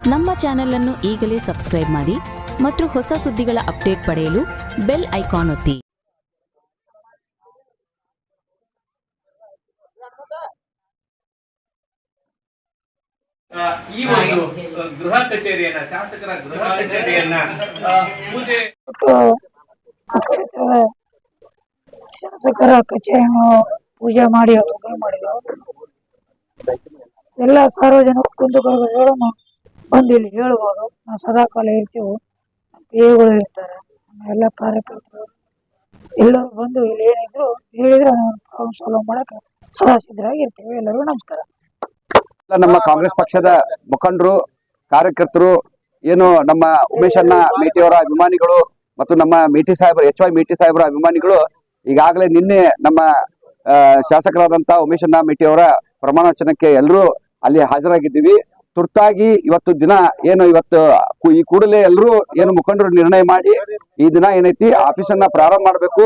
ನಮ್ಮ ಚಾನೆಲ್ ಅನ್ನು ಈಗಲೇ ಸಬ್ಸ್ಕ್ರೈಬ್ ಮಾಡಿ ಮತ್ತು ಹೊಸ ಸುದ್ದಿಗಳ ಅಪ್ಡೇಟ್ ಪಡೆಯಲು ಬೆಲ್ ಐಕಾನ್ ಒತ್ತಿ. ಈ ಒಂದು ಗೃಹ ಕಚೇರಿಯನ್ನ ಶಾಸಕರ ಗೃಹ ಕಚೇರಿಯನ್ನ ಪೂಜೆ ಶಾಸಕರ ಕಚೇರಿಯನ್ನು ಪೂಜೆ ಮಾಡಿ ಎಲ್ಲ ಸಾರ್ವಜನಿಕ ಕುಂದುಕೊರತೆಗಳನ್ನು ಬಂದು ಇಲ್ಲಿ ಹೇಳ್ಬೋದು. ನಾವು ಸದಾಕಾಲ ಇರ್ತೀವಿ, ಪಿಗಳು ಇರ್ತಾರೆ, ಎಲ್ಲ ಕಾರ್ಯಕರ್ತರು ಎಲ್ಲರೂ ಬಂದು ಇಲ್ಲಿ ಏನಿದ್ರು ಹೇಳಿದ್ರೆ ನಾವು ಸಾಲ್ವ್ ಮಾಡಕ್ಕೆ ಸದಾ ಸಿದ್ಧರಾಗಿರ್ತೀವಿ. ಎಲ್ಲರಿಗೂ ನಮಸ್ಕಾರ. ನಮ್ಮ ಕಾಂಗ್ರೆಸ್ ಪಕ್ಷದ ಮುಖಂಡರು, ಕಾರ್ಯಕರ್ತರು, ಏನು ನಮ್ಮ ಉಮೇಶ್ ಅಣ್ಣ ಮೇಟಿಯವರ ಅಭಿಮಾನಿಗಳು ಮತ್ತು ನಮ್ಮ ಮೇಟಿ ಸಾಹೇಬರು HY ಮೇಟಿ ಸಾಹೇಬರ ಅಭಿಮಾನಿಗಳು ಈಗಾಗಲೇ ನಿನ್ನೆ ನಮ್ಮ ಶಾಸಕರಾದಂತಹ ಉಮೇಶ್ ಅಣ್ಣ ಮೇಟಿಯವರ ಪ್ರಮಾಣ ವಚನಕ್ಕೆ ಎಲ್ಲರೂ ಅಲ್ಲಿ ಹಾಜರಾಗಿದ್ದೀವಿ. ತುರ್ತಾಗಿ ಇವತ್ತು ದಿನ ಏನು ಇವತ್ತು ಈ ಕೂಡಲೇ ಎಲ್ಲರೂ ಏನು ಮುಖಂಡರು ನಿರ್ಣಯ ಮಾಡಿ ಈ ದಿನ ಏನೈತಿ ಆಫೀಸನ್ನ ಪ್ರಾರಂಭ ಮಾಡಬೇಕು.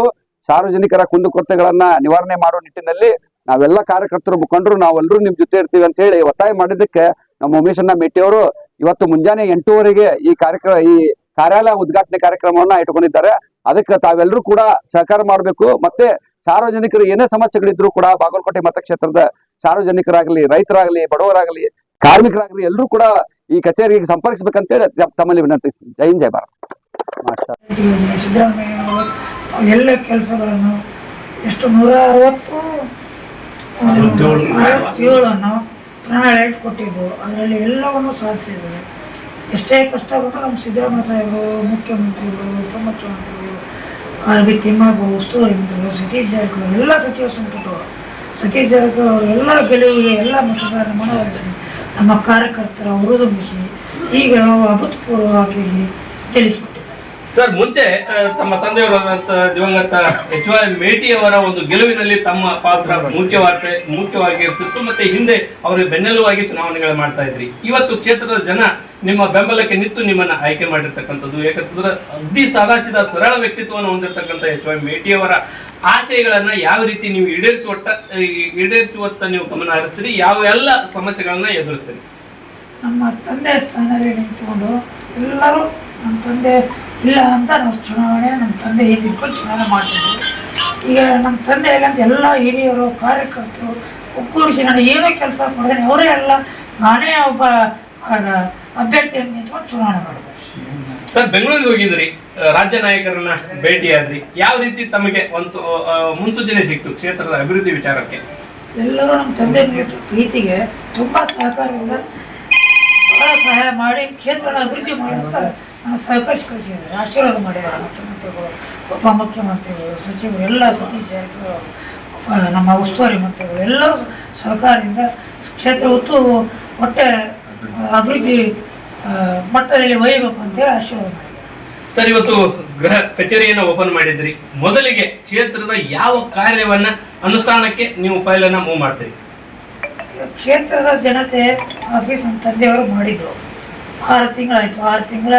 ಸಾರ್ವಜನಿಕರ ಕುಂದುಕೊರತೆಗಳನ್ನ ನಿವಾರಣೆ ಮಾಡುವ ನಿಟ್ಟಿನಲ್ಲಿ ನಾವೆಲ್ಲ ಕಾರ್ಯಕರ್ತರು ಮುಖಂಡರು ನಾವೆಲ್ಲರೂ ನಿಮ್ ಜೊತೆ ಇರ್ತೀವಿ ಅಂತ ಹೇಳಿ ಒತ್ತಾಯ ಮಾಡಿದ್ದಕ್ಕೆ ನಮ್ಮ ಉಮೇಶ್ ಅಣ್ಣ ಮೇಟಿಯವರು ಇವತ್ತು ಮುಂಜಾನೆ 8:00 ಈ ಕಾರ್ಯಾಲಯ ಉದ್ಘಾಟನೆ ಕಾರ್ಯಕ್ರಮವನ್ನ ಇಟ್ಕೊಂಡಿದ್ದಾರೆ. ಅದಕ್ಕೆ ತಾವೆಲ್ಲರೂ ಕೂಡ ಸಹಕಾರ ಮಾಡಬೇಕು. ಮತ್ತೆ ಸಾರ್ವಜನಿಕರು ಏನೇ ಸಮಸ್ಯೆಗಳಿದ್ರು ಕೂಡ ಬಾಗಲಕೋಟೆ ಮತಕ್ಷೇತ್ರದ ಸಾರ್ವಜನಿಕರಾಗಲಿ, ರೈತರಾಗಲಿ, ಬಡವರಾಗಲಿ, ಕಾರ್ಮಿಕರಾಗಲಿ ಎಲ್ಲರೂ ಕೂಡ ಈ ಕಚೇರಿಗೆ ಸಂಪರ್ಕಿಸಬೇಕಂತೇಳಿ ತಮ್ಮಲ್ಲಿ ವಿನಂತಿಸ್ತೀನಿ. ಜೈ ಹಿಂದ್, ಜೈ ಭಾರತ್. ಸಿದ್ದರಾಮಯ್ಯ ಎಲ್ಲ ಕೆಲಸಗಳನ್ನು ಎಷ್ಟು 167 ಪ್ರಣಾಳಿಕೆ ಕೊಟ್ಟಿದ್ದು, ಅದರಲ್ಲಿ ಎಲ್ಲವನ್ನು ಸಾಧಿಸಿದ್ದಾರೆ. ಎಷ್ಟೇ ಕಷ್ಟ ಬಂದರೂ ನಮ್ಮ ಸಿದ್ದರಾಮಯ್ಯ ಸಾಹೇಬರು, ಮುಖ್ಯಮಂತ್ರಿಗಳು, ಉಪಮುಖ್ಯಮಂತ್ರಿಗಳು, RB ತಿಮ್ಮಾಪುರ, ಉಸ್ತುವಾರಿ ಮಂತ್ರಿಗಳು, ಸತೀಶ್ ಜಾರಕಿಹೊಳಿ, ಎಲ್ಲ ಸಚಿವ ಸಂಪುಟವರು, ಸತೀಶ್ ಜಾರಕಿಹೊಳಿ ಎಲ್ಲ ಗೆಲುವಿಗೆ ಎಲ್ಲ ಮತದಾರ ಮನವೊಲಿಸಿ ನಮ್ಮ ಕಾರ್ಯಕರ್ತರ ಹುರಿದುಂಬಿಸಿ ಈಗ ನಾವು ಅಭೂತಪೂರ್ವವಾಗಿ ಗೆಲ್ಲಿಸಿಕೊಟ್ಟಿದ್ದಾರೆ. ಸರ್, ಮುಂಚೆ ತಮ್ಮ ತಂದೆಯವರಾದಂತ ದಿವಂಗತ HY ಮೇಟಿಯವರ ಒಂದು ಗೆಲುವಿನಲ್ಲಿ ತಮ್ಮ ಪಾತ್ರ ಮುಖ್ಯವಾಗಿರ್ತಿತ್ತು. ಮತ್ತೆ ಹಿಂದೆ ಅವರು ಬೆನ್ನೆಲುವಾಗಿ ಚುನಾವಣೆಗಳು ಮಾಡ್ತಾ ಇದ್ರಿ. ಇವತ್ತು ಕ್ಷೇತ್ರದ ಜನ ನಿಮ್ಮ ಬೆಂಬಲಕ್ಕೆ ನಿಂತು ನಿಮ್ಮನ್ನ ಆಯ್ಕೆ ಮಾಡಿರ್ತಕ್ಕಂಥದ್ದು. ಯಾಕಂತಂದ್ರೆ ಅತಿ ಸಾದಾಸಿದ ಸರಳ ವ್ಯಕ್ತಿತ್ವವನ್ನು ಹೊಂದಿರತಕ್ಕಂಥ HY ಮೇಟಿಯವರ ಆಶಯಗಳನ್ನ ಯಾವ ರೀತಿ ನೀವು ಈಡೇರಿಸುವತ್ತ ನೀವು ಗಮನ ಹರಿಸ್ತೀರಿ, ಯಾವ ಎಲ್ಲ ಸಮಸ್ಯೆಗಳನ್ನ ಎದುರಿಸ್ತೀರಿ? ನಮ್ಮ ತಂದೆ ಸ್ಥಾನದಲ್ಲಿ ನಿಂತುಕೊಂಡು ಎಲ್ಲರೂ ನಮ್ಮ ತಂದೆ ಇಲ್ಲ ಅಂತ ನಾವು ನಮ್ಮ ತಂದೆ ಹಿಂದಿಟ್ಕೊಂಡು ಚುನಾವಣೆ ಮಾಡ್ತಿದ್ವಿ. ಈಗ ನಮ್ಮ ತಂದೆ ಹೇಗಂತ ಎಲ್ಲ ಹಿರಿಯರು, ಕಾರ್ಯಕರ್ತರು ಒಗ್ಗೂಡಿಸಿ ನಾನು ಏನೋ ಕೆಲಸ ಮಾಡಿದ್ದೇನೆ, ಅವರೇ ಎಲ್ಲ ನಾನೇ ಒಬ್ಬ ಅಭ್ಯರ್ಥಿಯನ್ನು ನಿಂತ್ಕೊಂಡು ಚುನಾವಣೆ ಮಾಡಿದ್ದಾರೆ. ಸರ್, ಬೆಂಗಳೂರಿಗೆ ಹೋಗಿದ್ರಿ, ರಾಜ್ಯ ನಾಯಕರನ್ನ ಭೇಟಿಯಾದ್ರಿ, ಯಾವ ರೀತಿ ತಮಗೆ ಒಂದು ಮುನ್ಸೂಚನೆ ಸಿಕ್ತು ಕ್ಷೇತ್ರದ ಅಭಿವೃದ್ಧಿ ವಿಚಾರಕ್ಕೆ? ಎಲ್ಲರೂ ನಮ್ಮ ತಂದೆ ಪ್ರೀತಿಗೆ ತುಂಬ ಸಹಕಾರದಿಂದ ಬಹಳ ಸಹಾಯ ಮಾಡಿ ಕ್ಷೇತ್ರನ ಅಭಿವೃದ್ಧಿ ಮಾಡುವಂತ ಸಹಕರಿಸಿದ್ದಾರೆ, ಆಶೀರ್ವಾದ ಮಾಡಿದ್ದಾರೆ. ಮುಖ್ಯಮಂತ್ರಿಗಳು, ಉಪಮುಖ್ಯಮಂತ್ರಿಗಳು, ಸಚಿವರು ಎಲ್ಲ, ಸತೀಶ್ ಜಾರಕಿಹೊಳಿ, ನಮ್ಮ ಉಸ್ತುವಾರಿ ಮಂತ್ರಿಗಳು ಎಲ್ಲರೂ ಸಹಕಾರದಿಂದ ಕ್ಷೇತ್ರ ಒಟ್ಟೆ ಅಭಿವೃದ್ಧಿ ಮಟ್ಟದಲ್ಲಿ ಒಯ್ಯಬೇಕು ಅಂತೇಳಿ ಆಶೀರ್ವಾದ ಮಾಡಿದ್ದಾರೆ. ಸರ್, ಇವತ್ತು ಗೃಹ ಕಚೇರಿಯನ್ನು ಓಪನ್ ಮಾಡಿದ್ರಿ. ಮೊದಲಿಗೆ ಕ್ಷೇತ್ರದ ಯಾವ ಕಾರ್ಯವನ್ನ ಅನುಷ್ಠಾನಕ್ಕೆ ನೀವು ಫೈಲನ್ನು ಮೂವ್ ಮಾಡ್ತೀರಿ? ಕ್ಷೇತ್ರದ ಜನತೆ ಆಫೀಸ್ ನಮ್ಮ ತಂದೆಯವರು ಮಾಡಿದ್ರು. 6 ತಿಂಗಳಾಯಿತು. 6 ತಿಂಗಳ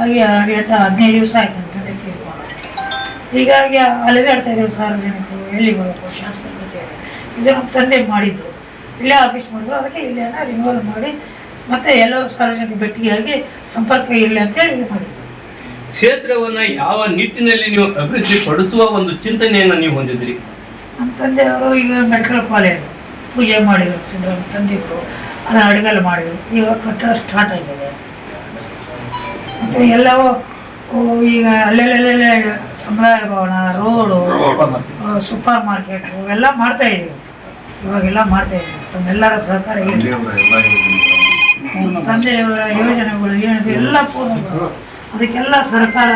ಆಗಿ 15 ದಿವಸ ಆಯ್ತು ನಮ್ಮ ತಂದೆ ತೀರ್ಕೊಂಡು. ಹೀಗಾಗಿ ಅಲೆದಾಡ್ತಾ ಇದ್ದೀವಿ ಸಾರ್ವಜನಿಕರು, ಎಲ್ಲಿ ಬರಬೇಕು ಶಾಸಕರ ಕಚೇರಿ. ಇದು ನಮ್ಮ ತಂದೆ ಮಾಡಿದ್ದು, ಇಲ್ಲೇ ಆಫೀಸ್ ಮಾಡಿದ್ರು. ಅದಕ್ಕೆ ಇಲ್ಲೇ ರಿನ್ಯೂವಲ್ ಮಾಡಿ ಮತ್ತೆ ಎಲ್ಲರೂ ಸಾರ್ವಜನಿಕ ಭೇಟಿಯಾಗಿ ಸಂಪರ್ಕ ಇಲ್ಲ ಅಂತೇಳಿ ಇದು ಮಾಡಿದ್ರು. ಕ್ಷೇತ್ರವನ್ನ ಯಾವ ನಿಟ್ಟಿನಲ್ಲಿ ನೀವು ಅಭಿವೃದ್ಧಿ ಪಡಿಸುವ ಒಂದು ಚಿಂತನೆಯನ್ನು ನೀವು ಹೊಂದಿದ್ರಿ? ನಮ್ಮ ತಂದೆಯವರು ಈಗ ಮೆಡಿಕಲ್ ಕಾಲೇಜ್ ಪೂಜೆ ಮಾಡಿದರು, ಸಿದ್ದರಾಮಯ್ಯ ತಂದಿದ್ರು, ಅದನ್ನು ಅಡಿಗೆಲ್ಲ ಮಾಡಿದರು. ಇವಾಗ ಕಟ್ಟಡ ಸ್ಟಾರ್ಟ್ ಆಗಿದೆ. ಮತ್ತು ಎಲ್ಲವೂ ಈಗ ಅಲ್ಲೆಲ್ಲೆಲ್ಲೆಲ್ಲೇ ಸಮುದಾಯ ಭವನ, ರೋಡು, ಸೂಪರ್ ಮಾರ್ಕೆಟು ಎಲ್ಲ ಮಾಡ್ತಾ ಇದ್ದೀವಿ. ಇವಾಗೆಲ್ಲ ಮಾಡ್ತಾ ಇದ್ದೀವಿ. ತಮ್ಮೆಲ್ಲರ ಸಹಕಾರ ಇದೆ. ತಂದೆಯವರ ಯೋಜನೆಗಳು ಏನಿದೆ ಎಲ್ಲ ಪೂರ್ಣ, ಅದಕ್ಕೆಲ್ಲ ಸರ್ಕಾರ,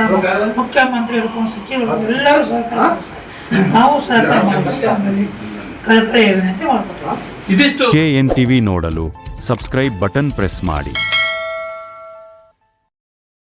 ಮುಖ್ಯಮಂತ್ರಿ ಹಿಡ್ಕೊಂಡು ಸಚಿವರು ಎಲ್ಲರೂ ಸಹಕಾರ, ನಾವು ಸಹಕಾರ ಮಾಡಬೇಕು. ಆಮೇಲೆ ಕಳಕಳಿಯ ವಿನಂತಿ ಮಾಡ್ಕೊತೀವಿ. KNTV ನೋಡಲು ಸಬ್ಸ್ಕ್ರೈಬ್ ಬಟನ್ ಪ್ರೆಸ್ ಮಾಡಿ.